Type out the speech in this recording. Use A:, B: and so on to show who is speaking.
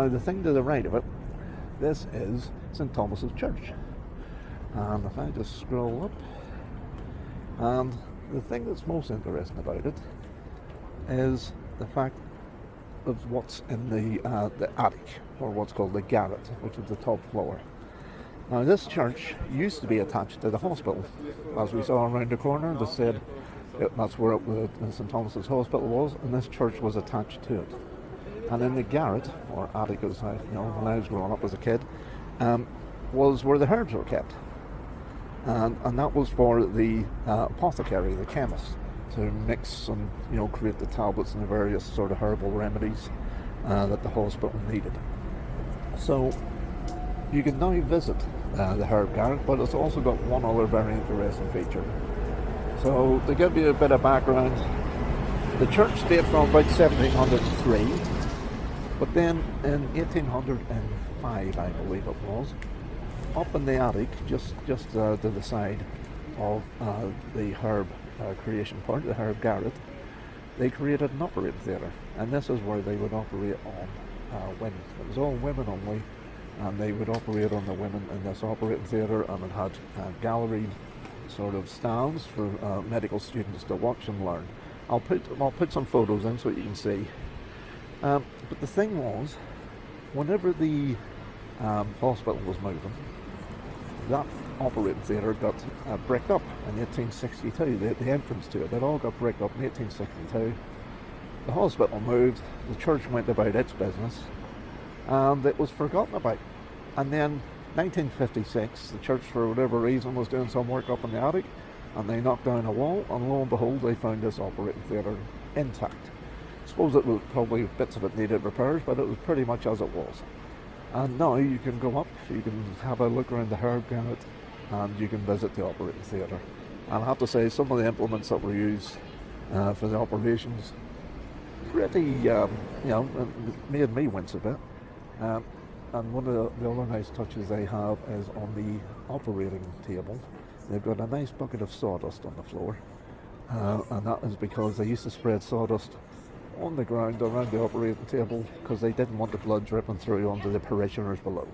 A: Now the thing to the right of it, this is St. Thomas's Church. And if I just scroll up, and the thing that's most interesting about it is the fact of what's in the attic, or what's called the garret, which is the top floor. Now this church used to be attached to the hospital. As we saw around the corner, they said that's where St. Thomas's Hospital was, and this church was attached to it. And in the garret, or attic as when I was growing up as a kid, was where the herbs were kept. And that was for the apothecary, the chemist, to mix and create the tablets and the various sort of herbal remedies that the hospital needed. So you can now visit the herb garret, but it's also got one other very interesting feature. So to give you a bit of background, the church dated from about 1703, but then in 1805, I believe it was, up in the attic, just to the side of the herb creation part, the herb garret, they created an operating theatre, and this is where they would operate on women. It was all women only, and they would operate on the women in this operating theatre, and it had gallery sort of stands for medical students to watch and learn. I'll put some photos in so you can see. But the thing was, whenever the hospital was moving, that operating theatre got bricked up in 1862. The entrance to it all got bricked up in 1862. The hospital moved, the church went about its business, and it was forgotten about. And then 1956, the church, for whatever reason, was doing some work up in the attic, and they knocked down a wall, and lo and behold, they found this operating theatre intact. I suppose it was probably bits of it needed repairs, but it was pretty much as it was. And now you can go up, you can have a look around the herb garret, and you can visit the operating theatre. And I have to say, some of the implements that were used for the operations, pretty, made me wince a bit. And one of the other nice touches they have is on the operating table, they've got a nice bucket of sawdust on the floor. And that is because they used to spread sawdust on the ground around the operating table because they didn't want the blood dripping through onto the parishioners below.